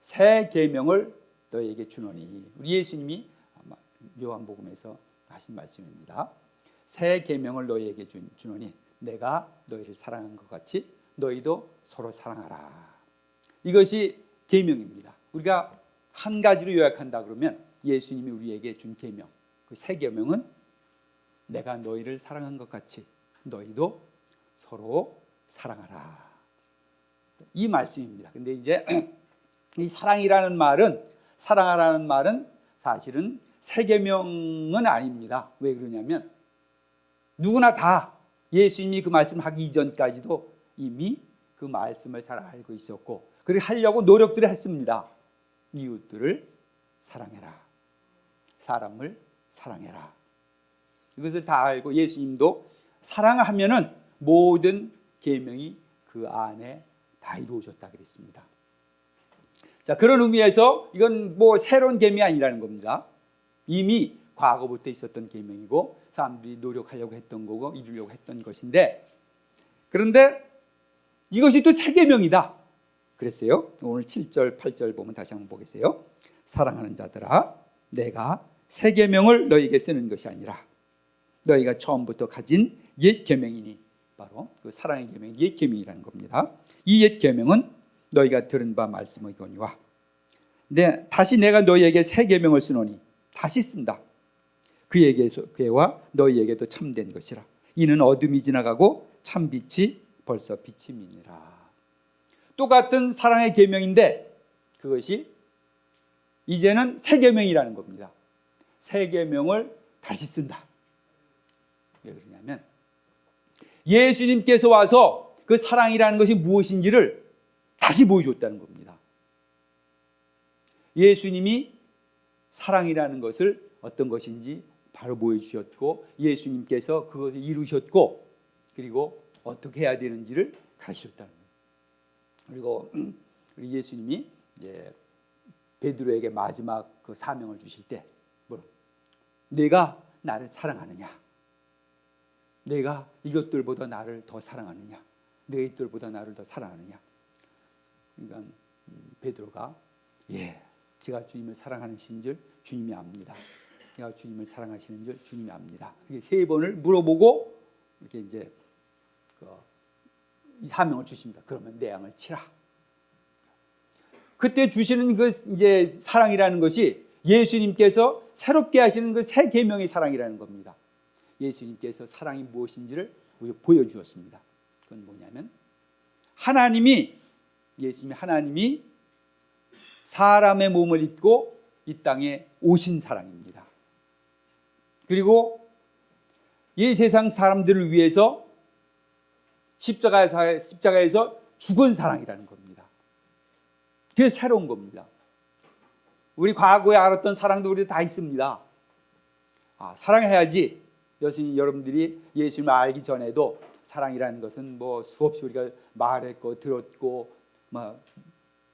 새 계명을 너희에게 주노니. 우리 예수님이 요한복음에서 하신 말씀입니다. 새 계명을 너희에게 주노니 내가 너희를 사랑한 것 같이 너희도 서로 사랑하라. 이것이 계명입니다. 우리가 한 가지로 요약한다 그러면 예수님이 우리에게 준 계명, 그 새 계명은 내가 너희를 사랑한 것 같이 너희도 서로 사랑하라. 이 말씀입니다. 근데 이제 이 사랑이라는 말은, 사랑하라는 말은 사실은 새 계명은 아닙니다. 왜 그러냐면 누구나 다 예수님이 그 말씀하기 이전까지도 이미 그 말씀을 잘 알고 있었고, 그렇게 하려고 노력들을 했습니다. 이웃들을 사랑해라, 사람을 사랑해라. 이것을 다 알고 예수님도 사랑하면은 모든 계명이 그 안에 다 이루어졌다 그랬습니다. 자, 그런 의미에서 이건 뭐 새로운 계명이 아니라는 겁니다. 이미 과거부터 있었던 계명이고 사람들이 노력하려고 했던 거고 이루려고 했던 것인데, 그런데 이것이 또 새 계명이다 그랬어요. 오늘 7절 8절 보면 다시 한번 보겠어요. 사랑하는 자들아, 내가 새 계명을 너희에게 쓰는 것이 아니라 너희가 처음부터 가진 옛 계명이니, 바로 그 사랑의 계명이 옛 계명이라는 겁니다. 이 옛 계명은 너희가 들은 바 말씀이거니와 다시 내가 너희에게 새 계명을 쓰노니, 다시 쓴다. 그와 너희에게도 참된 것이라. 이는 어둠이 지나가고 참 빛이 벌써 빛이 미니라. 똑같은 사랑의 계명인데 그것이 이제는 새 계명이라는 겁니다. 새 계명을 다시 쓴다. 왜 그러냐면 예수님께서 와서 그 사랑이라는 것이 무엇인지를 다시 보여줬다는 겁니다. 예수님이 사랑이라는 것을 어떤 것인지 바로 보여주셨고, 예수님께서 그것을 이루셨고, 그리고 어떻게 해야 되는지를 가르치셨다는 거예요. 그리고 우리 예수님이 이제 베드로에게 마지막 그 사명을 주실 때 내가 나를 사랑하느냐, 내가 이것들보다 나를 더 사랑하느냐, 내가 이것들보다 나를 더 사랑하느냐. 그러니까 베드로가 제가 주님을 사랑하는 줄 주님이 압니다. 제가 주님을 사랑하시는 줄 주님이 압니다. 이렇게 세 번을 물어보고 이렇게 이제 이 사명을 주십니다. 그러면 내 양을 치라. 그때 주시는 그 이제 사랑이라는 것이 예수님께서 새롭게 하시는 그 새 계명의 사랑이라는 겁니다. 예수님께서 사랑이 무엇인지를 보여주었습니다. 그건 뭐냐면 예수님이 하나님이 사람의 몸을 입고 이 땅에 오신 사랑입니다. 그리고 이 세상 사람들을 위해서 십자가에서 죽은 사랑이라는 겁니다. 그게 새로운 겁니다. 우리 과거에 알았던 사랑도 우리 다 있습니다. 사랑해야지. 여러분들이 예수님을 알기 전에도 사랑이라는 것은 뭐 수없이 우리가 말했고 들었고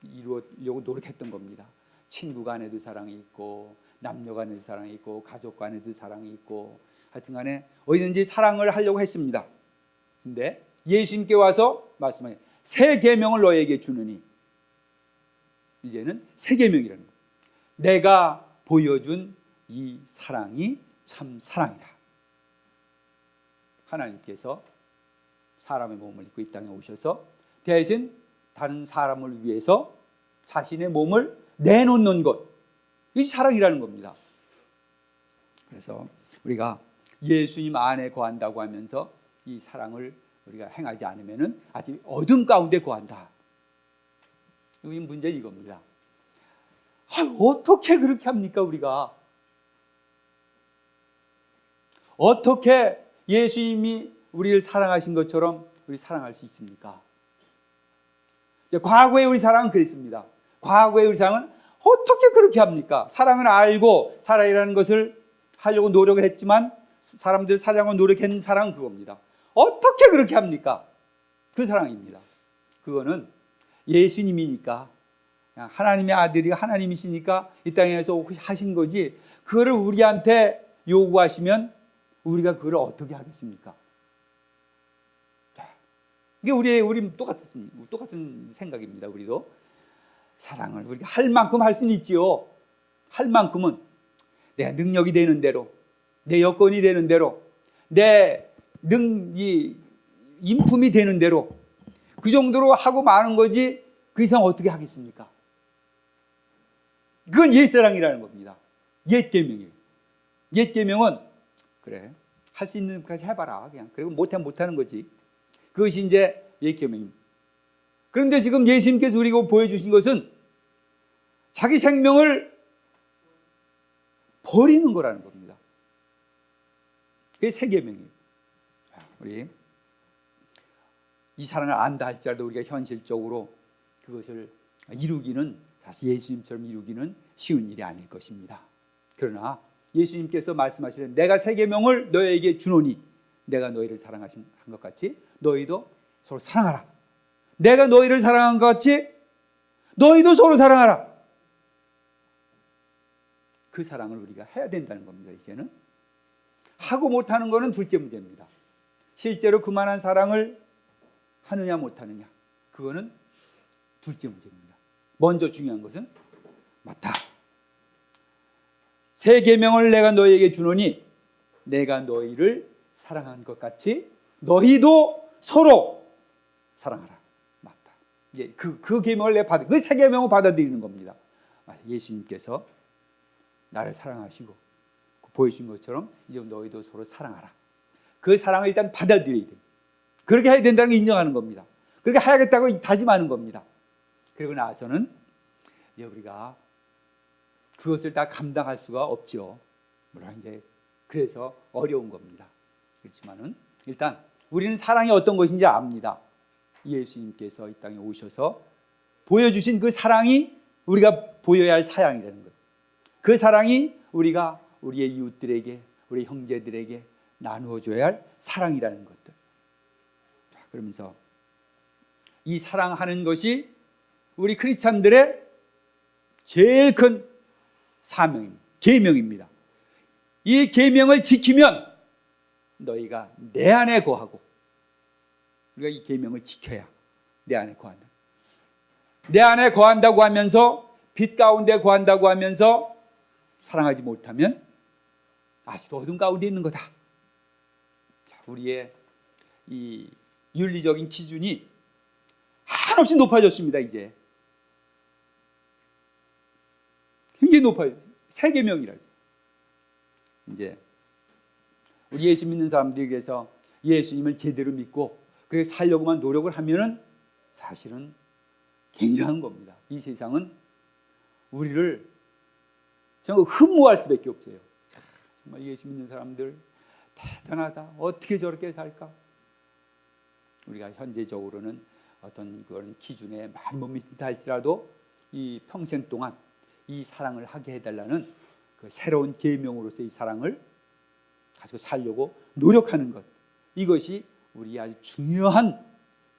이루려고 노력했던 겁니다. 친구 간에도 사랑이 있고, 남녀 간에도 사랑이 있고, 가족 간에도 사랑이 있고, 하여튼 간에 어디든지 사랑을 하려고 했습니다. 근데 예수님께 와서 말씀하신 새 계명을 너에게 주느니, 이제는 새 계명이라는 거예요. 내가 보여준 이 사랑이 참 사랑이다. 하나님께서 사람의 몸을 입고 이 땅에 오셔서 대신 다른 사람을 위해서 자신의 몸을 내놓는 것, 이것이 사랑이라는 겁니다. 그래서 우리가 예수님 안에 거한다고 하면서 이 사랑을 우리가 행하지 않으면 아직 어둠 가운데 거한다. 이 문제는 이겁니다. 어떻게 그렇게 합니까? 우리가 어떻게 예수님이 우리를 사랑하신 것처럼 우리 사랑할 수 있습니까? 과거의 우리 사랑은 그랬습니다. 과거의 우리 사랑은 어떻게 그렇게 합니까? 사랑을 알고 사랑이라는 것을 하려고 노력을 했지만 사람들 사랑을 노력한 사랑은 그겁니다. 어떻게 그렇게 합니까? 그 사랑입니다. 그거는 예수님이니까, 하나님의 아들이 하나님이시니까 이 땅에서 하신 거지, 그거를 우리한테 요구하시면 우리가 그걸 어떻게 하겠습니까? 이게 우리 똑같은 생각입니다. 우리도 사랑을 우리가 할 만큼 할 수는 있지요. 할 만큼은 내 능력이 되는 대로, 내 여건이 되는 대로, 내 인품이 되는 대로 그 정도로 하고 마는 거지 그 이상 어떻게 하겠습니까? 그건 옛사랑이라는 겁니다. 옛계명이에요. 옛계명은 그래, 할 수 있는 것까지 해봐라 그냥. 그리고 못하면 못하는 거지. 그것이 이제 옛계명입니다. 그런데 지금 예수님께서 우리가 보여주신 것은 자기 생명을 버리는 거라는 겁니다. 그게 새 계명이에요. 우리 이 사랑을 안다 할지라도 우리가 현실적으로 그것을 이루기는, 사실 예수님처럼 이루기는 쉬운 일이 아닐 것입니다. 그러나 예수님께서 말씀하시는 내가 새 계명을 너희에게 주노니 내가 너희를 사랑하신 것 같이 너희도 서로 사랑하라. 내가 너희를 사랑한 것 같이 너희도 서로 사랑하라. 그 사랑을 우리가 해야 된다는 겁니다. 이제는 하고 못하는 거는 둘째 문제입니다. 실제로 그만한 사랑을 하느냐 못하느냐, 그거는 둘째 문제입니다. 먼저 중요한 것은 맞다. 새 계명을 내가 너희에게 주노니 내가 너희를 사랑한 것 같이 너희도 서로 사랑하라. 맞다. 그 계명을 내가 그 새 계명을 받아들이는 겁니다. 예수님께서 나를 사랑하시고 보여준 것처럼 이제 너희도 서로 사랑하라. 그 사랑을 일단 받아들여야 돼. 그렇게 해야 된다는 걸 인정하는 겁니다. 그렇게 해야겠다고 다짐하는 겁니다. 그리고 나서는 이제 우리가 그것을 다 감당할 수가 없죠. 물론 이제 그래서 어려운 겁니다. 그렇지만은 일단 우리는 사랑이 어떤 것인지 압니다. 예수님께서 이 땅에 오셔서 보여주신 그 사랑이 우리가 보여야 할 사랑이라는 것. 그 사랑이 우리가 우리의 이웃들에게, 우리 형제들에게 나누어줘야 할 사랑이라는 것들. 그러면서 이 사랑하는 것이 우리 크리스찬들의 제일 큰 사명입니다. 계명입니다. 이 계명을 지키면 너희가 내 안에 거하고, 우리가 이 계명을 지켜야 내 안에 거한다. 내 안에 거한다고 하면서, 빛 가운데 거한다고 하면서 사랑하지 못하면 아직도 어둠 가운데 있는 거다. 자, 우리의 이 윤리적인 기준이 한없이 높아졌습니다. 이제 굉장히 높아요. 새 계명이라서. 이제 우리 예수 믿는 사람들에게서 예수님을 제대로 믿고 그렇게 살려고만 노력을 하면은 사실은 굉장한 겁니다. 이 세상은 우리를 정말 흠모할 수밖에 없어요. 정말 예수 믿는 사람들 대단하다. 어떻게 저렇게 살까? 우리가 현재적으로는 어떤 그런 기준에 많이 못 미친다 할지라도 이 평생 동안 이 사랑을 하게 해달라는 그 새로운 계명으로서 이 사랑을 가지고 살려고 노력하는 것, 이것이 우리 아주 중요한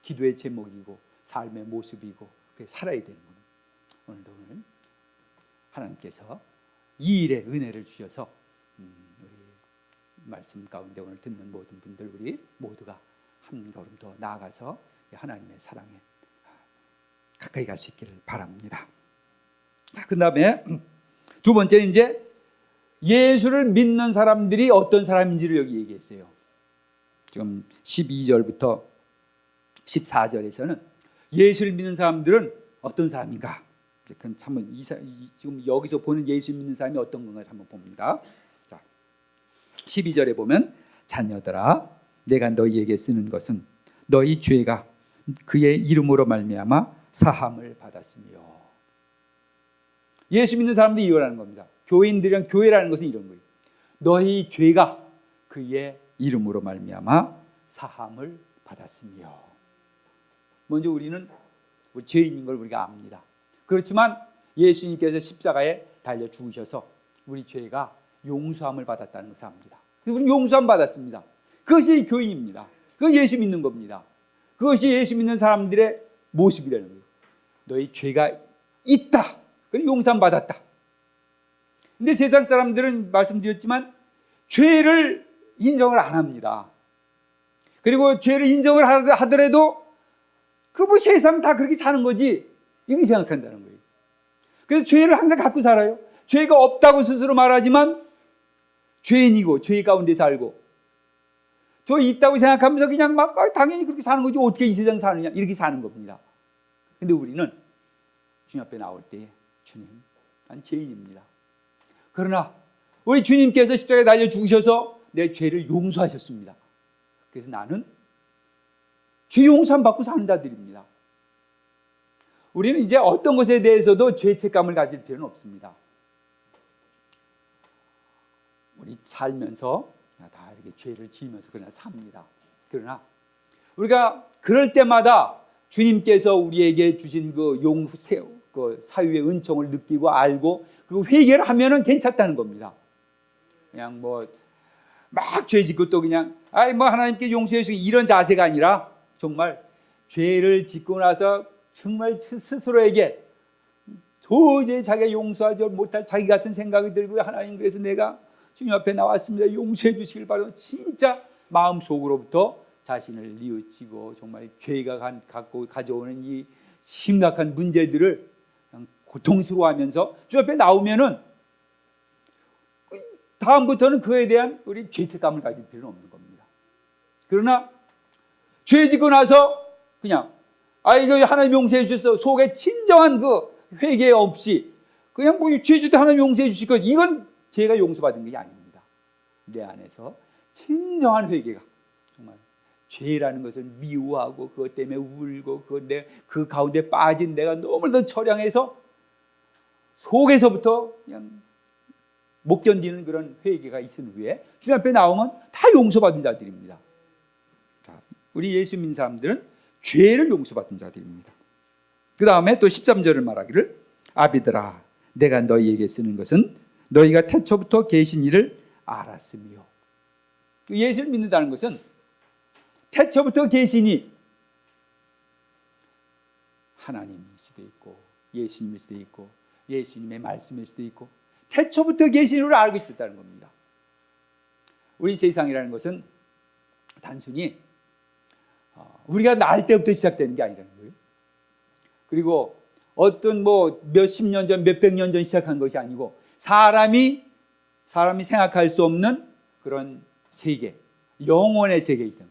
기도의 제목이고 삶의 모습이고 살아야 되는 겁니다. 오늘도 하나님께서 이 일에 은혜를 주셔서 우리 말씀 가운데 오늘 듣는 모든 분들 우리 모두가 한 걸음 더 나아가서 하나님의 사랑에 가까이 갈 수 있기를 바랍니다. 자, 그 다음에 두 번째는 이제 예수를 믿는 사람들이 어떤 사람인지를 여기 얘기했어요. 지금 12절부터 14절에서는 예수를 믿는 사람들은 어떤 사람인가? 한번 지금 여기서 보는 예수 믿는 사람이 어떤 건가 한번 봅니다. 자, 12절에 보면 자녀들아 내가 너희에게 쓰는 것은 너희 죄가 그의 이름으로 말미암아 사함을 받았으며. 예수 믿는 사람들이 이거라는 겁니다. 교인들이랑 교회라는 것은 이런 거예요. 너희 죄가 그의 이름으로 말미암아 사함을 받았으며. 먼저 우리는 우리 죄인인 걸 우리가 압니다. 그렇지만 예수님께서 십자가에 달려 죽으셔서 우리 죄가 용서함을 받았다는 것을 압니다. 그래서 우리는 용서함 받았습니다. 그것이 교인입니다. 그건 예수 믿는 겁니다. 그것이 예수 믿는 사람들의 모습이라는 거예요. 너희 죄가 있다. 그리고 용서함 받았다. 근데 세상 사람들은 말씀드렸지만 죄를 인정을 안 합니다. 그리고 죄를 인정을 하더라도 그 뭐 세상 다 그렇게 사는 거지 이렇게 생각한다는 거예요. 그래서 죄를 항상 갖고 살아요. 죄가 없다고 스스로 말하지만 죄인이고 죄 가운데 살고 저 있다고 생각하면서 그냥 막 당연히 그렇게 사는 거지 어떻게 이 세상 사느냐 이렇게 사는 겁니다. 근데 우리는 주님 앞에 나올 때 주님, 난 죄인입니다. 그러나 우리 주님께서 십자가에 달려 죽으셔서 내 죄를 용서하셨습니다. 그래서 나는 죄 용서함 받고 사는 자들입니다. 우리는 이제 어떤 것에 대해서도 죄책감을 가질 필요는 없습니다. 우리 살면서 다 이렇게 죄를 지으면서 그냥 삽니다. 그러나 우리가 그럴 때마다 주님께서 우리에게 주신 그 그 사유의 은총을 느끼고 알고 그리고 회개를 하면은 괜찮다는 겁니다. 그냥 뭐 막 죄 짓고 또 그냥 뭐 하나님께 용서해 주시고 이런 자세가 아니라 정말 죄를 짓고 나서 정말 스스로에게 도저히 자기가 용서하지 못할 자기 같은 생각이 들고 하나님 그래서 내가 주님 앞에 나왔습니다. 용서해 주시길 바라고 진짜 마음속으로부터 자신을 뉘우치고 정말 죄가 갖고 가져오는 이 심각한 문제들을 그냥 고통스러워하면서 주님 앞에 나오면은 다음부터는 그에 대한 우리 죄책감을 가질 필요는 없는 겁니다. 그러나 죄 짓고 나서 그냥 이거 하나님 용서해 주셔서 속에 진정한 그 회개 없이 그냥 뭐 죄 짓도 하나님 용서해 주실 것 이건 제가 용서받은 게 아닙니다. 내 안에서 진정한 회개가 정말 죄라는 것을 미워하고 그것 때문에 울고 그 가운데 빠진 내가 너무나도 처량해서 속에서부터 그냥 못 견디는 그런 회개가 있은 후에 주님 앞에 나오면 다 용서받은 자들입니다. 우리 예수 믿는 사람들은 죄를 용서받은 자들입니다. 그 다음에 또 13절을 말하기를 아비들아 내가 너희에게 쓰는 것은 너희가 태초부터 계신 이를 알았으며 예수를 믿는다는 것은 태초부터 계시니 하나님일 수도 있고 예수님일 수도 있고 예수님의 말씀일 수도 있고 태초부터 계신 이를 알고 있었다는 겁니다. 우리 세상이라는 것은 단순히 우리가 날 때부터 시작되는 게 아니라는 거예요. 그리고 어떤 뭐 몇십 년 전, 몇백 년 전 시작한 것이 아니고 사람이 생각할 수 없는 그런 세계, 영원의 세계이든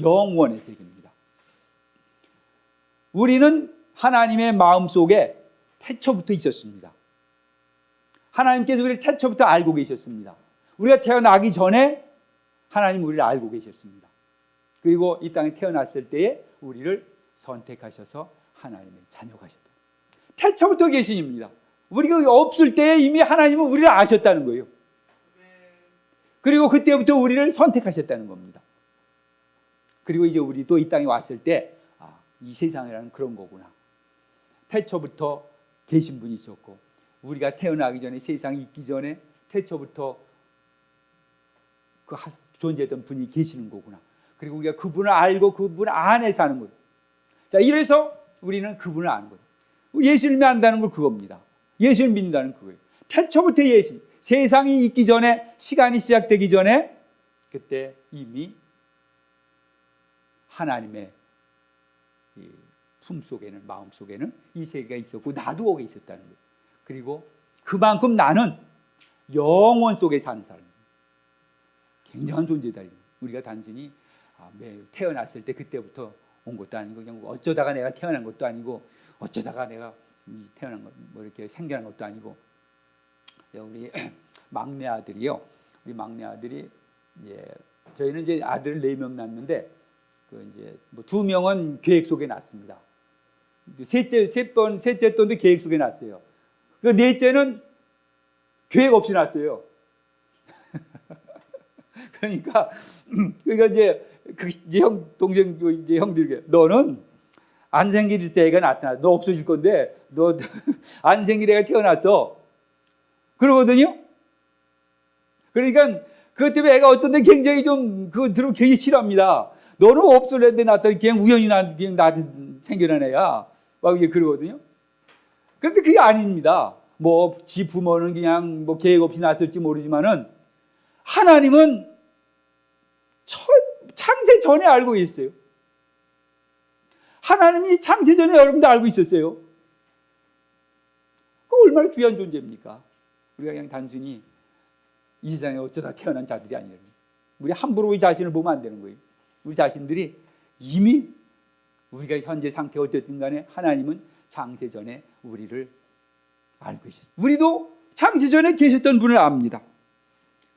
영원의 세계입니다. 우리는 하나님의 마음속에 태초부터 있었습니다. 하나님께서 우리를 태초부터 알고 계셨습니다. 우리가 태어나기 전에 하나님 우리를 알고 계셨습니다. 그리고 이 땅에 태어났을 때에 우리를 선택하셔서 하나님의 자녀가 하셨다. 태초부터 계신입니다. 우리가 없을 때에 이미 하나님은 우리를 아셨다는 거예요. 그리고 그때부터 우리를 선택하셨다는 겁니다. 그리고 이제 우리도 이 땅에 왔을 때 이 세상이라는 그런 거구나. 태초부터 계신 분이 있었고 우리가 태어나기 전에 세상이 있기 전에 태초부터 그 존재했던 분이 계시는 거구나. 그리고 우리가 그분을 알고 그분 안에 사는 거예요. 자, 이래서 우리는 그분을 아는 거예요. 예수님이 안다는 건 그겁니다. 예수를 믿는다는 그거예요. 태초부터 예수, 세상이 있기 전에 시간이 시작되기 전에 그때 이미 하나님의 품속에는 마음속에는 이 세계가 있었고 나도 거기에 있었다는 거예요. 그리고 그만큼 나는 영원 속에 사는 사람이에요. 굉장한 존재다. 우리가 단순히 태어났을 때 그때부터 온 것도 아니고 그냥 어쩌다가 내가 태어난 것도 아니고 어쩌다가 내가 태어난 것 뭐 이렇게 생겨난 것도 아니고 우리 막내 아들이요. 우리 막내 아들이 저희는 이제 아들 4명 낳았는데 그 이제 뭐 2명은 계획 속에 낳습니다. 셋째 또는 계획 속에 낳았어요. 그 넷째는 계획 없이 낳았어요. 그러니까 이제 형 동생 이제 형들에게 너는 안 생길 애가 나타나. 너 없어질 건데 너 안 생길 애가 태어났어. 그러거든요. 그러니까 그것 때문에 애가 어떤데 굉장히 좀 그거 들으면 굉장히 싫어합니다. 너는 없을랜데 나타나 그냥 우연히 그냥 생겨난 애야. 막 이게 그러거든요. 그런데 그게 아닙니다. 뭐 지 부모는 그냥 뭐 계획 없이 낳았을지 모르지만은 하나님은 창세 전에 알고 계셨어요. 하나님이 창세 전에 여러분도 알고 있었어요. 얼마나 귀한 존재입니까? 우리가 그냥 단순히 이 세상에 어쩌다 태어난 자들이 아니에요. 우리 함부로 우리 자신을 보면 안 되는 거예요. 우리 자신들이 이미 우리가 현재 상태 어쨌든 간에 하나님은 창세 전에 우리를 알고 계셨어요. 우리도 창세 전에 계셨던 분을 압니다.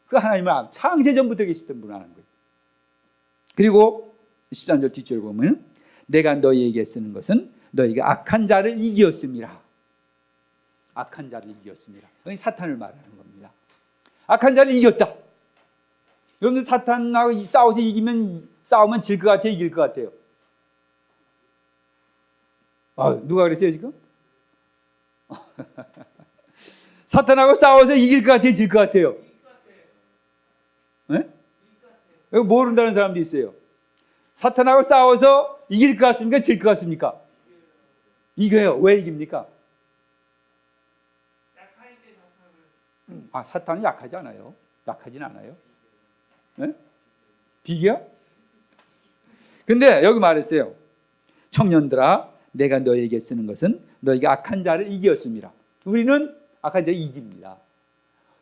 그 하나님을 창세 전부터 계셨던 분을 아는 거예요. 그리고 13절 뒷줄 보면 내가 너희에게 쓰는 것은 너희가 악한 자를 이기었음이라. 악한 자를 이기었음이라. 사탄을 말하는 겁니다. 악한 자를 이겼다. 여러분들 사탄하고 싸워서 싸우면 질 것 같아요? 이길 것 같아요? 누가 그랬어요 지금? 사탄하고 싸워서 이길 것 같아요? 질 것 같아요? 네? 이거 모른다는 사람도 있어요. 사탄하고 싸워서 이길 것 같습니까? 질 것 같습니까? 이겨요. 왜 이깁니까? 사탄은 약하지 않아요. 약하진 않아요. 네? 비겨? 근데 여기 말했어요. 청년들아, 내가 너에게 쓰는 것은 너희가 악한 자를 이기었음이라. 우리는 악한 자를 이깁니다.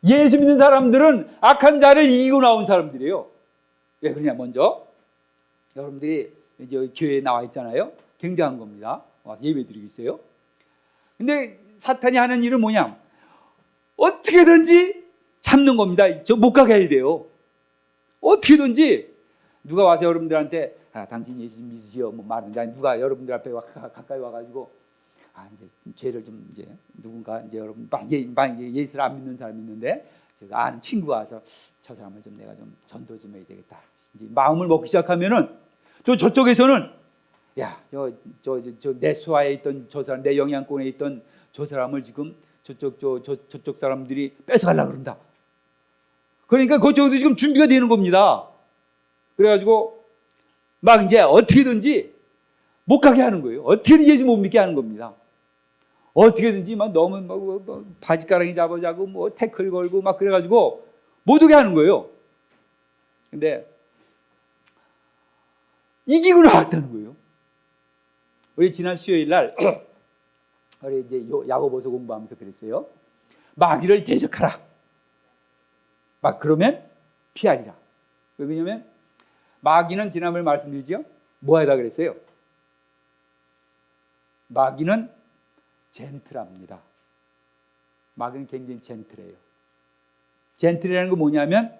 예수 믿는 사람들은 악한 자를 이기고 나온 사람들이에요. 왜 그러냐? 먼저 여러분들이 이제 교회에 나와 있잖아요. 굉장한 겁니다. 와서 예배 드리고 있어요. 근데 사탄이 하는 일은 뭐냐? 어떻게든지 잡는 겁니다. 저 못 가게 해야 돼요. 어떻게든지 누가 와서 여러분들한테 당신 예수 믿으시오 뭐 말하는데 누가 여러분들 앞에 가까이 와가지고 이제 죄를 좀 이제 누군가 이제 여러분 만약에 예수를 안 믿는 사람이 있는데 제가 아는 친구가 와서 저 사람을 좀 내가 좀 전도 좀 해야 되겠다. 이제 마음을 먹기 시작하면은 또 저쪽에서는 야, 저 내 수하에 있던 저 사람, 내 영향권에 있던 저 사람을 지금 저쪽 사람들이 뺏어가려고 그런다. 그러니까 그쪽도 지금 준비가 되는 겁니다. 그래가지고 막 이제 어떻게든지 못 가게 하는 거예요. 어떻게든지 예수 못 믿게 하는 겁니다. 어떻게든지 막 너무 뭐 바지가랑이 잡아자고 뭐 태클 걸고 막 그래가지고 못 오게 하는 거예요. 근데 이기고 나왔다는 거예요. 우리 지난 수요일 날 우리 이제 야고보서 공부하면서 그랬어요. 마귀를 대적하라. 막 그러면 피하리라. 왜냐면 마귀는 지난번에 말씀드리죠. 뭐 하다 그랬어요? 마귀는 젠틀합니다. 마귀는 굉장히 젠틀해요. 젠틀이라는 건 뭐냐면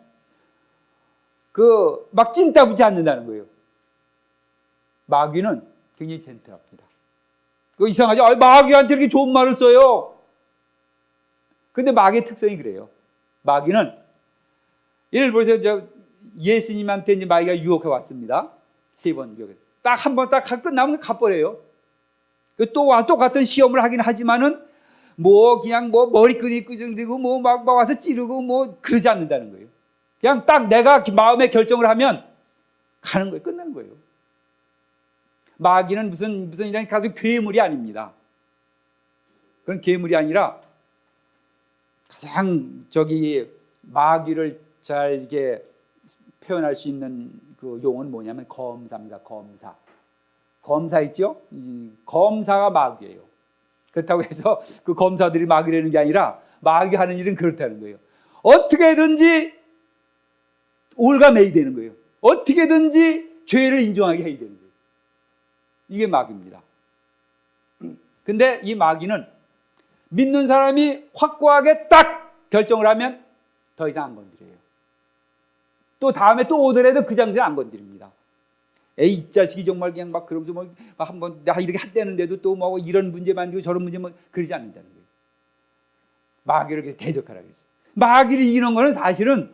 막 찐따부지 않는다는 거예요. 마귀는 굉장히 젠틀합니다. 그거 이상하죠? 마귀한테 이렇게 좋은 말을 써요. 근데 마귀의 특성이 그래요. 마귀는 예를 들어서 예수님한테 이제 마귀가 유혹해 왔습니다. 3번 유혹해. 딱 한 번 딱 끝나면 가버려요. 또 똑같은 시험을 하긴 하지만은 뭐 그냥 뭐 머리끈이 끄정대고 뭐 막 와서 찌르고 뭐 그러지 않는다는 거예요. 그냥 딱 내가 마음의 결정을 하면 가는 거예요. 끝나는 거예요. 마귀는 무슨 이런 가서 괴물이 아닙니다. 그런 괴물이 아니라 가장 마귀를 잘 이게 표현할 수 있는 그 용어는 뭐냐면 검사입니다. 검사 있죠? 검사가 마귀예요. 그렇다고 해서 그 검사들이 마귀라는 게 아니라 마귀 하는 일은 그렇다는 거예요. 어떻게든지 올가매야 되는 거예요. 어떻게든지 죄를 인정하게 해야 되는 거예요. 이게 마귀입니다. 근데 이 마귀는 믿는 사람이 확고하게 딱 결정을 하면 더 이상 안 건드려요. 또 다음에 또 오더라도 그 장소에 안 건드립니다. 에이, 이 자식이 정말 그냥 막 그러면서 뭐 한번 나 이렇게 한다는데도 또 뭐 이런 문제 만들고 저런 문제 뭐 그러지 않는다는 거예요. 마귀를 이렇게 대적하라고 했어요. 마귀를 이기는 거는 사실은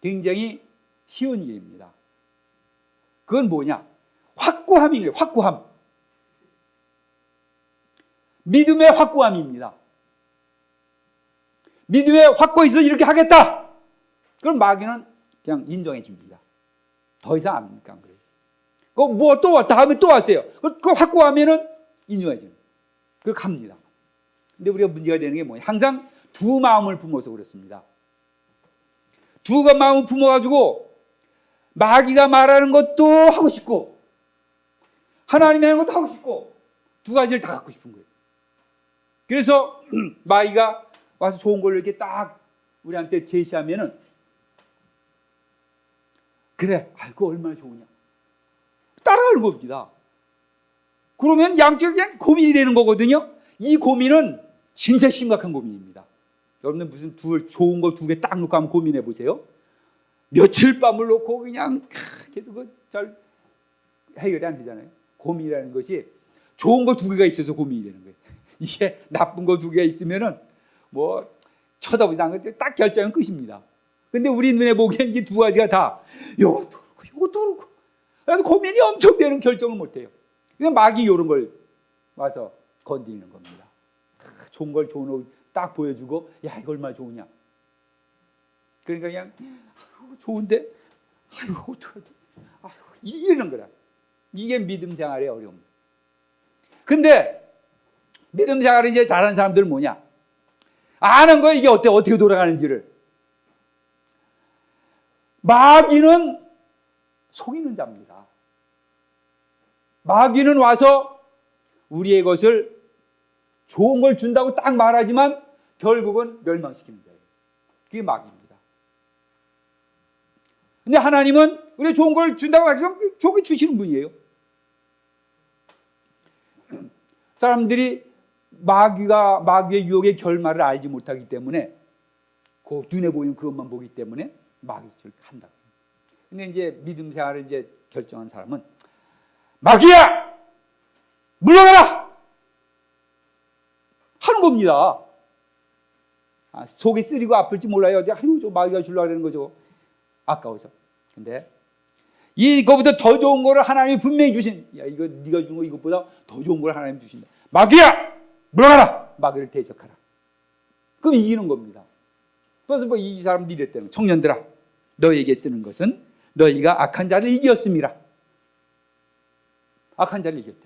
굉장히 쉬운 일입니다. 그건 뭐냐? 확고함이에요. 확고함. 믿음의 확고함입니다. 믿음의 확고히 있어 이렇게 하겠다. 그럼 마귀는 그냥 인정해 줍니다. 더 이상 안 그래요. 또 다음에 또 왔어요. 그 확고하면은 인정해 줘요. 그렇게 갑니다. 근데 우리가 문제가 되는 게 뭐냐? 항상 두 마음을 품어서 그렇습니다. 두 마음을 품어가지고 마귀가 말하는 것도 하고 싶고 하나님이 하는 것도 하고 싶고 두 가지를 다 갖고 싶은 거예요. 그래서 마귀가 와서 좋은 걸 이렇게 딱 우리한테 제시하면은 그래, 그거 얼마나 좋으냐 따라가는 겁니다. 그러면 양쪽이 그냥 고민이 되는 거거든요. 이 고민은 진짜 심각한 고민입니다. 여러분들 무슨 좋은 거 두 개 딱 놓고 한번 고민해 보세요. 며칠 밤을 놓고 그냥 계속 잘 해결이 안 되잖아요. 고민이라는 것이 좋은 거 두 개가 있어서 고민이 되는 거예요. 이게 나쁜 거 두 개가 있으면은 뭐 쳐다보지 않고 딱 결정은 끝입니다. 근데 우리 눈에 보기엔 이게 두 가지가 다 요것도 그렇고 요것도 그렇고 그래서 고민이 엄청 되는 결정을 못 해요. 그냥 마귀 이런 걸 와서 건드리는 겁니다. 좋은 걸 좋은 거 딱 보여주고 야 이거 얼마나 좋으냐. 그러니까 그냥 좋은데 어떡하지? 이러는 거라. 이게 믿음 생활의 어려움. 근데 믿음 생활을 이제 잘하는 사람들은 뭐냐? 아는 거야 이게 어떻게 돌아가는지를. 마귀는 속이는 자입니다. 마귀는 와서 우리의 것을 좋은 걸 준다고 딱 말하지만 결국은 멸망시키는 자예요. 그게 마귀입니다. 근데 하나님은 우리 좋은 걸 준다고 해서 좋은 걸 주시는 분이에요. 사람들이 마귀의 유혹의 결말을 알지 못하기 때문에 그 눈에 보이는 그것만 보기 때문에 마귀를 한다. 근데 이제 믿음 생활을 이제 결정한 사람은 마귀야! 물러가라! 하는 겁니다. 속이 쓰리고 아플지 몰라요. 저 마귀가 주려고 하는 거죠. 아까워서. 근데 이거보다 더 좋은 거를 하나님이 분명히 주신, 야 이거 네가 준 거 이것보다 더 좋은 걸 하나님이 주신다. 마귀야! 물러가라! 마귀를 대적하라. 그럼 이기는 겁니다. 그래서 뭐 이 사람들이 이랬다는 거예요. 청년들아, 너희에게 쓰는 것은 너희가 악한 자를 이겼음이라. 악한 자를 이겼다.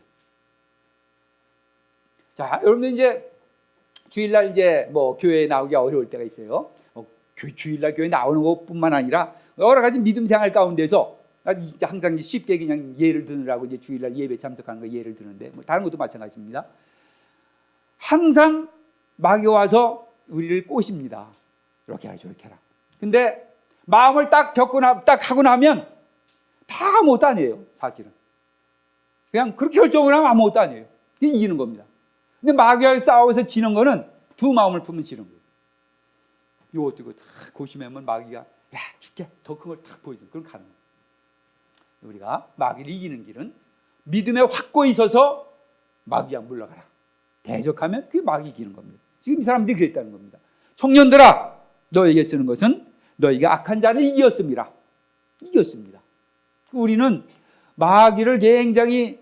자, 여러분들 이제 주일날 이제 뭐 교회에 나오기가 어려울 때가 있어요. 주일날 교회 나오는 것뿐만 아니라 여러 가지 믿음 생활 가운데서 항상 쉽게 그냥 예를 드느라고 이제 주일날 예배 참석하는 거 예를 드는데 뭐 다른 것도 마찬가지입니다. 항상 마귀가 와서 우리를 꼬십니다. 이렇게 하라 저렇게 하라. 근데 마음을 딱 하고 나면 다 아무것도 아니에요. 사실은 그냥 그렇게 결정을 하면 아무것도 아니에요. 그게 이기는 겁니다. 근데 마귀와 싸워서 지는 거는 두 마음을 품으면 지는 거예요. 이것도 이거 다 고심하면 마귀가 야 줄게 더 큰 걸 탁 보여줘. 그럼 가는 거예요. 우리가 마귀를 이기는 길은 믿음에 확고히 서서 마귀야 물러가라. 대적하면 그게 마귀 이기는 겁니다. 지금 이 사람들이 그랬다는 겁니다. 청년들아, 너에게 쓰는 것은 너희가 악한 자를 이겼습니다. 이겼습니다. 우리는 마귀를 굉장히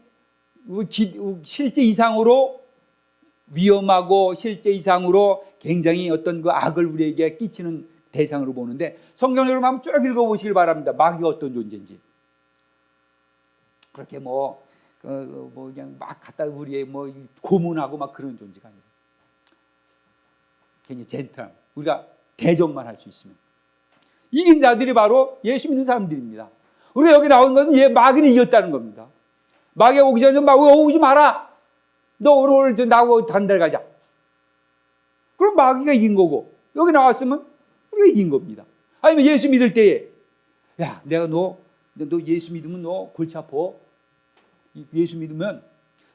실제 이상으로 위험하고 실제 이상으로 굉장히 어떤 그 악을 우리에게 끼치는 대상으로 보는데 성경을 한번 쭉 읽어보시길 바랍니다. 마귀가 어떤 존재인지. 그렇게 뭐 그냥 막 갖다 우리의 뭐 고문하고 막 그런 존재가 아니라 굉장히 젠틀한 우리가 대적만 할 수 있으면 이긴 자들이 바로 예수 믿는 사람들입니다. 우리가 여기 나온 것은 마귀를 이겼다는 겁니다. 마귀가 오기 전에 마귀가 오지 마라. 너 오늘 나하고 단달 가자. 그럼 마귀가 이긴 거고 여기 나왔으면 우리가 이긴 겁니다. 아니면 예수 믿을 때에 야 내가 너 예수 믿으면 너 골치 아파. 예수 믿으면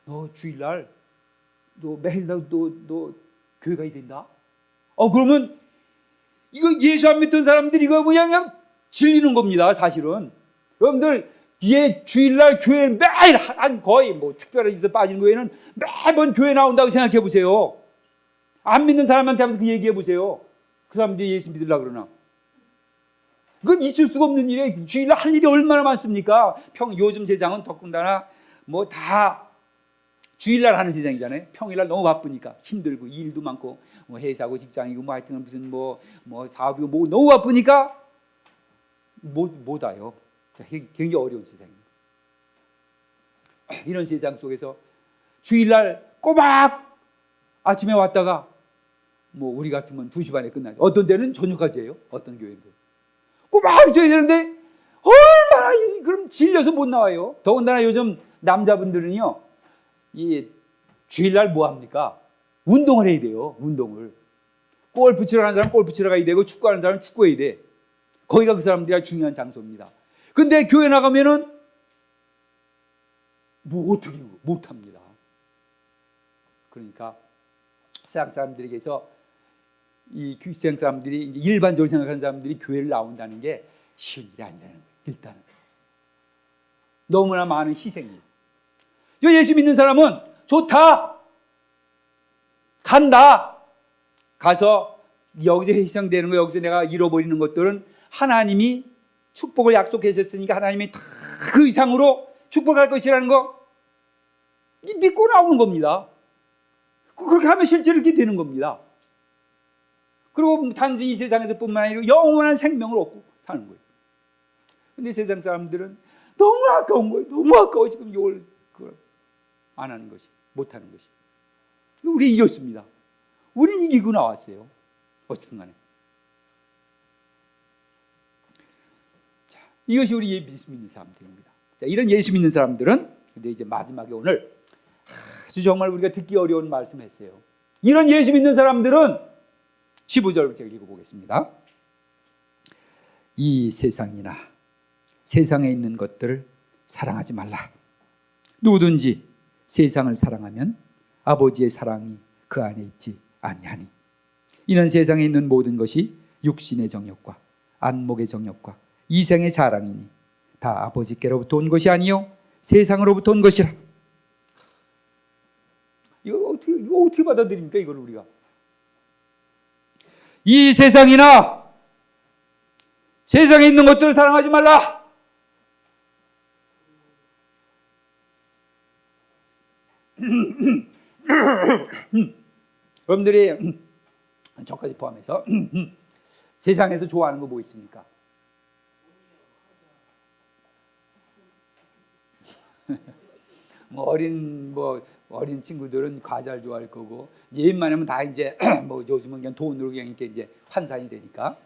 너 주일날 너 매일 너 교회 가야 된다. 그러면 이거 예수 안 믿던 사람들이 이거 그냥 질리는 겁니다. 사실은 여러분들 주일날 교회 매일 한 거의 뭐 특별한 일에서 빠지는 거에는 매번 교회 나온다고 생각해 보세요. 안 믿는 사람한테 하면서 그 얘기해 보세요. 그 사람들이 예수 믿으려고 그러나. 그건 있을 수가 없는 일이에요. 주일날 할 일이 얼마나 많습니까? 요즘 세상은 더군다나 뭐 다 주일날 하는 세상이잖아요. 평일날 너무 바쁘니까 힘들고 일도 많고 뭐 회사고 직장이고 뭐 하여튼 무슨 뭐 사업이고 뭐 너무 바쁘니까 못 와요. 굉장히 어려운 세상입니다. 이런 세상 속에서 주일날 꼬박 아침에 왔다가 뭐 우리 같으면 2시 반에 끝나죠. 어떤 데는 저녁까지 해요. 어떤 교회는 꼬박 있어야 되는데 얼마나 그럼 질려서 못 나와요. 더군다나 요즘 남자분들은요 이 주일날 뭐 합니까? 운동을 해야 돼요. 운동을. 골프 치러 가는 사람은 골프 치러 가야 되고 축구하는 사람은 축구해야 돼. 거기가 그 사람들이 중요한 장소입니다. 근데 교회 나가면은 뭐 어떻게 못합니다. 그러니까 세상 사람들에게서 이 세상 사람들이 이제 일반적으로 생각하는 사람들이 교회를 나온다는 게 쉬운 일이 아니라는 거예요. 일단은 너무나 많은 희생이. 예수 믿는 사람은 좋다, 간다, 가서 여기서 희생되는 거, 여기서 내가 잃어버리는 것들은 하나님이 축복을 약속하셨으니까 하나님이 다 그 이상으로 축복할 것이라는 거 믿고 나오는 겁니다. 그렇게 하면 실제로 이렇게 되는 겁니다. 그리고 단순히 이 세상에서 뿐만 아니라 영원한 생명을 얻고 사는 거예요. 근데 세상 사람들은 너무 아까운 거예요. 너무 아까워. 지금 이걸 안 하는 것이, 못 하는 것이. 우리 이겼습니다. 우리는 이기고 나왔어요. 어쨌든 간에. 자, 이것이 우리 예수 믿는 사람들입니다. 자, 이런 예수 믿는 사람들은, 근데 이제 마지막에 오늘 아주 정말 우리가 듣기 어려운 말씀을 했어요. 이런 예수 믿는 사람들은 15절을 제가 읽어보겠습니다. 이 세상이나 세상에 있는 것들을 사랑하지 말라. 누구든지 세상을 사랑하면 아버지의 사랑이 그 안에 있지 아니하니. 이는 세상에 있는 모든 것이 육신의 정욕과 안목의 정욕과 이생의 자랑이니 다 아버지께로부터 온 것이 아니요 세상으로부터 온 것이라. 이거 어떻게 받아들입니까? 이걸 우리가 이 세상이나 세상에 있는 것들을 사랑하지 말라. 여러분들이 저까지 포함해서 세상에서 좋아하는 거 뭐 있습니까? 어린 친구들은 과자를 좋아할 거고, 이제 웬만하면 다 이제 뭐 요즘은 그냥 돈으로 그냥 이렇게 이제 환산이 되니까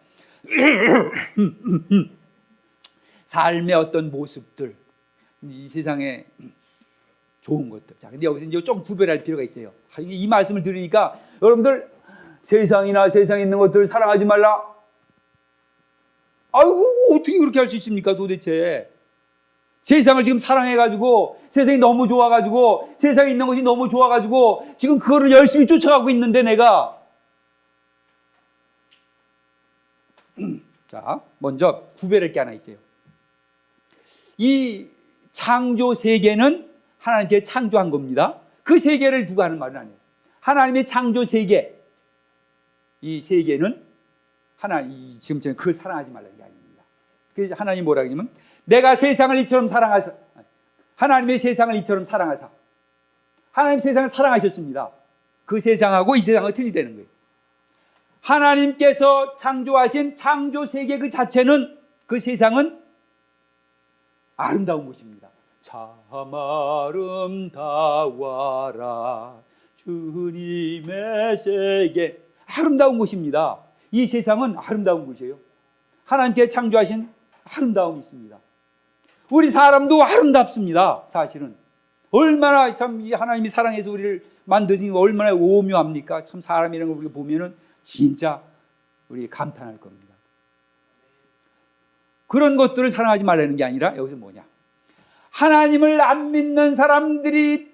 삶의 어떤 모습들, 이 세상에 좋은 것들. 자, 근데 여기서 이제 좀 구별할 필요가 있어요. 이 말씀을 들으니까 여러분들 세상이나 세상에 있는 것들을 사랑하지 말라. 아이고, 어떻게 그렇게 할 수 있습니까? 도대체 세상을 지금 사랑해가지고, 세상이 너무 좋아가지고, 세상에 있는 것이 너무 좋아가지고 지금 그거를 열심히 쫓아가고 있는데 내가. 자, 먼저 구별할 게 하나 있어요. 이 창조 세계는 하나님께 창조한 겁니다. 그 세계를 두고 하는 말은 아니에요. 하나님의 창조 세계, 이 세계는 하나님, 지금 저는 그걸 사랑하지 말라는 게 아닙니다. 그래서 하나님이 뭐라 그러냐면, 내가 세상을 이처럼 사랑하사, 하나님의 세상을 이처럼 사랑하사. 하나님 세상을 사랑하셨습니다. 그 세상하고 이 세상은 틀리다는 거예요. 하나님께서 창조하신 창조 세계 그 자체는, 그 세상은 아름다운 곳입니다. 참 아름다워라 주님의 세계. 아름다운 곳입니다. 이 세상은 아름다운 곳이에요. 하나님께 창조하신 아름다움이 있습니다. 우리 사람도 아름답습니다. 사실은 얼마나 참 하나님이 사랑해서 우리를 만드신 게 얼마나 오묘합니까? 참 사람이라는 걸 우리가 보면은 진짜 우리 감탄할 겁니다. 그런 것들을 사랑하지 말라는 게 아니라 여기서 뭐냐? 하나님을 안 믿는 사람들이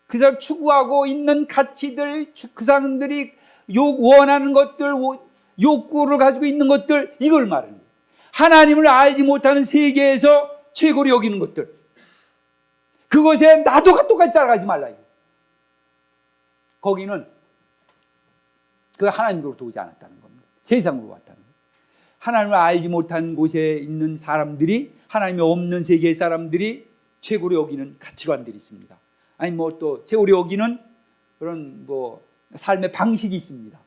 그 사람 추구하고 있는 가치들, 그 사람들이 원하는 것들, 욕구를 가지고 있는 것들, 이걸 말하는 거예요. 하나님을 알지 못하는 세계에서 최고로 여기는 것들, 그것에 나도 똑같이 따라가지 말라. 거기는 그 하나님으로부터 오지 않았다는 겁니다. 세상으로 왔다는 거예요. 하나님을 알지 못한 곳에 있는 사람들이, 하나님이 없는 세계의 사람들이 최고로 여기는 가치관들이 있습니다. 아니 뭐 또 최고로 여기는 그런 뭐 삶의 방식이 있습니다.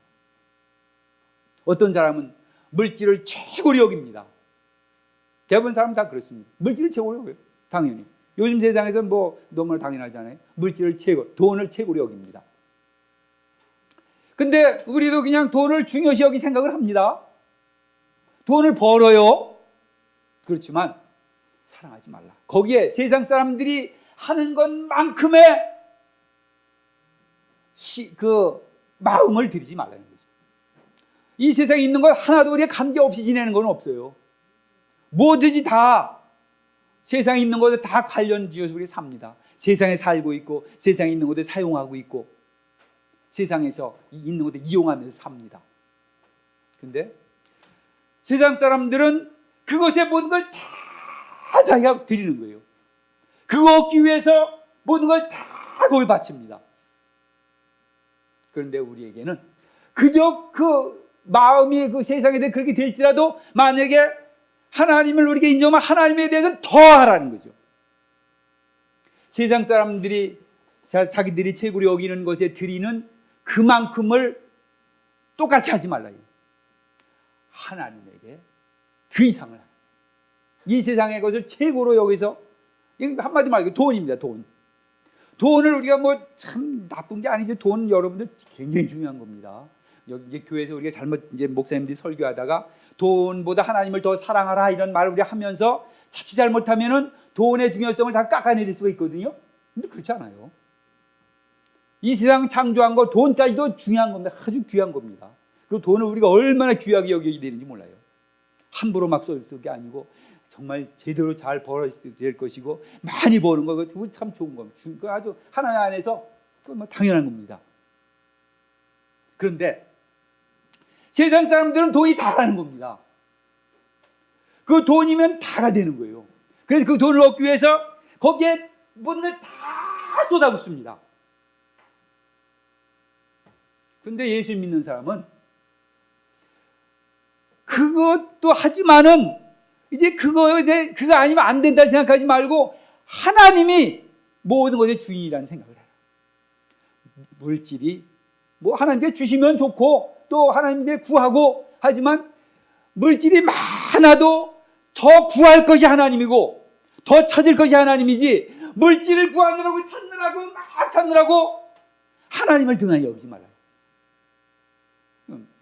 어떤 사람은 물질을 최고로 여깁니다. 대부분 사람은 다 그렇습니다. 물질을 최고로 여겨요. 당연히. 요즘 세상에서는 뭐 너무나 당연하잖아요. 물질을 최고, 돈을 최고로 여깁니다. 근데 우리도 그냥 돈을 중요시 여기 생각을 합니다. 돈을 벌어요. 그렇지만 사랑하지 말라. 거기에 세상 사람들이 하는 것만큼의 그 마음을 들이지 말라는 거죠. 이 세상에 있는 것 하나도 우리가 관계없이 지내는 건 없어요. 뭐든지 다 세상에 있는 것에 다 관련 지어서 우리가 삽니다. 세상에 살고 있고 세상에 있는 것에 사용하고 있고 세상에서 있는 것에 이용하면서 삽니다. 근데 세상 사람들은 그것에 모든 걸 다 자기가 드리는 거예요. 그거 얻기 위해서 모든 걸 다 거기 바칩니다. 그런데 우리에게는 그저 그 마음이 그 세상에 대해 그렇게 될지라도 만약에 하나님을 우리에게 인정하면 하나님에 대해서는 더 하라는 거죠. 세상 사람들이 자기들이 최고로 여기는 것에 드리는 그만큼을 똑같이 하지 말라요. 하나님에게 그 이상을 하라. 이 세상의 것을 최고로 여기서 한마디 말고 돈입니다. 돈을 우리가 뭐 참 나쁜 게 아니죠. 돈 여러분들 굉장히 중요한 겁니다. 여기 이제 교회에서 우리가 잘못 이제 목사님들이 설교하다가 돈보다 하나님을 더 사랑하라 이런 말을 우리가 하면서 자칫 잘못하면은 돈의 중요성을 다 깎아내릴 수가 있거든요. 근데 그렇지 않아요. 이 세상 창조한 거 돈까지도 중요한 겁니다. 아주 귀한 겁니다. 그리고 돈을 우리가 얼마나 귀하게 여겨야 되는지 몰라요. 함부로 막 쏠 게 아니고 정말 제대로 잘 벌어야 될 것이고 많이 버는 거 그거 참 좋은 겁니다. 그거 아주 하나님 안에서 뭐 당연한 겁니다. 그런데 세상 사람들은 돈이 다라는 겁니다. 그 돈이면 다가 되는 거예요. 그래서 그 돈을 얻기 위해서 거기에 모든 걸 다 쏟아붓습니다. 그런데 예수 믿는 사람은 그것도 하지만은 이제 그거 아니면 안 된다 생각하지 말고 하나님이 모든 것의 주인이라는 생각을 해요. 물질이 뭐 하나님께 주시면 좋고 또 하나님께 구하고 하지만 물질이 많아도 더 구할 것이 하나님이고 더 찾을 것이 하나님이지 물질을 구하느라고 찾느라고 하나님을 등한히 여기지 말아요.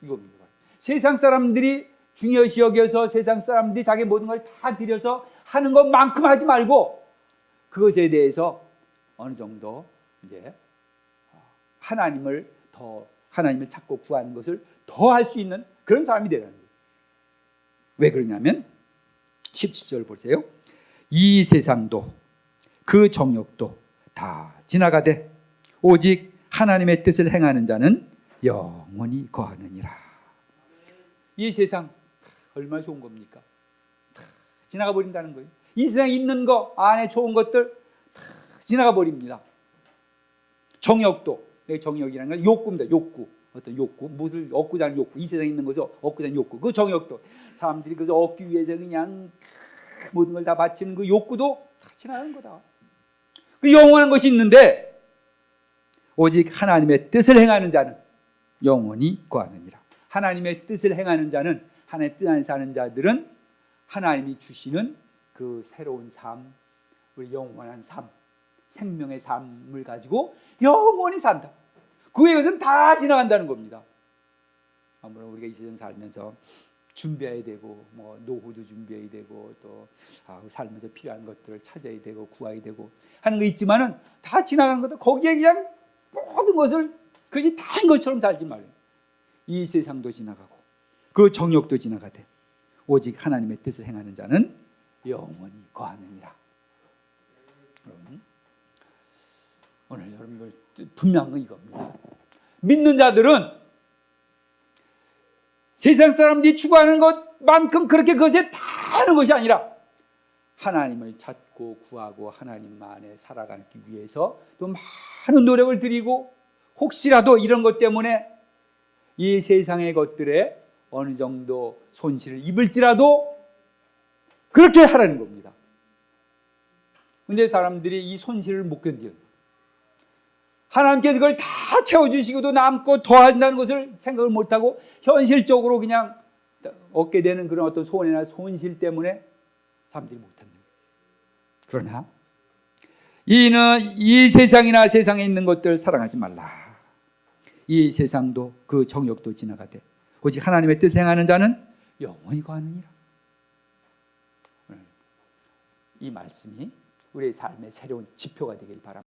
이겁니다. 세상 사람들이 중요시 여겨서 세상 사람들이 자기 모든 걸 다 들여서 하는 것만큼 하지 말고 그것에 대해서 어느 정도 이제 하나님을 찾고 구하는 것을 더 할 수 있는 그런 사람이 되라는 거예요. 왜 그러냐면 17절 보세요. 이 세상도 그 정욕도 다 지나가되 오직 하나님의 뜻을 행하는 자는 영원히 거하느니라. 이 세상 얼마나 좋은 겁니까? 다 지나가 버린다는 거예요. 이 세상에 있는 거 안에 좋은 것들 다 지나가 버립니다. 정욕도, 정욕이라는 건 욕구입니다. 욕구. 어떤 욕구, 무엇을 얻고자 하는 욕구, 이 세상에 있는 것을 얻고자 하는 욕구, 그 정욕도 사람들이 그것을 얻기 위해서 그냥 모든 걸 다 바치는 그 욕구도 다 지나가는 거다. 그 영원한 것이 있는데 오직 하나님의 뜻을 행하는 자는 영원히 거하느니라. 하나님의 뜻을 행하는 자는 하나님의 뜻 안에 사는 자들은 하나님이 주시는 그 새로운 삶, 우리 영원한 삶, 생명의 삶을 가지고 영원히 산다. 그의 것은 다 지나간다는 겁니다. 아무래도 우리가 이 세상 살면서 준비해야 되고 뭐 노후도 준비해야 되고 또 살면서 필요한 것들을 찾아야 되고 구해야 되고 하는 거 있지만은 다 지나가는 것도 거기에 그냥 모든 것을 그것이 다인 것처럼 살지 말아요. 이 세상도 지나가고 그 정욕도 지나가되 오직 하나님의 뜻을 행하는 자는 영원히 거하느니라. 그럼 오늘 여러분들 분명한 건 이겁니다. 믿는 자들은 세상 사람들이 추구하는 것만큼 그렇게 그것에 다 하는 것이 아니라 하나님을 찾고 구하고 하나님만에 살아가기 위해서 또 많은 노력을 들이고 혹시라도 이런 것 때문에 이 세상의 것들에 어느 정도 손실을 입을지라도 그렇게 하라는 겁니다. 그런데 사람들이 이 손실을 못 견뎌요. 하나님께서 그걸 다 채워주시고도 남고 더 한다는 것을 생각을 못하고 현실적으로 그냥 얻게 되는 그런 어떤 손해나 손실 때문에 사람들이 못한다. 그러나 이는 이 세상이나 세상에 있는 것들 사랑하지 말라. 이 세상도 그 정욕도 지나가되 오직 하나님의 뜻을 행하는 자는 영원히 거하느니라. 이 말씀이 우리의 삶의 새로운 지표가 되길 바랍니다.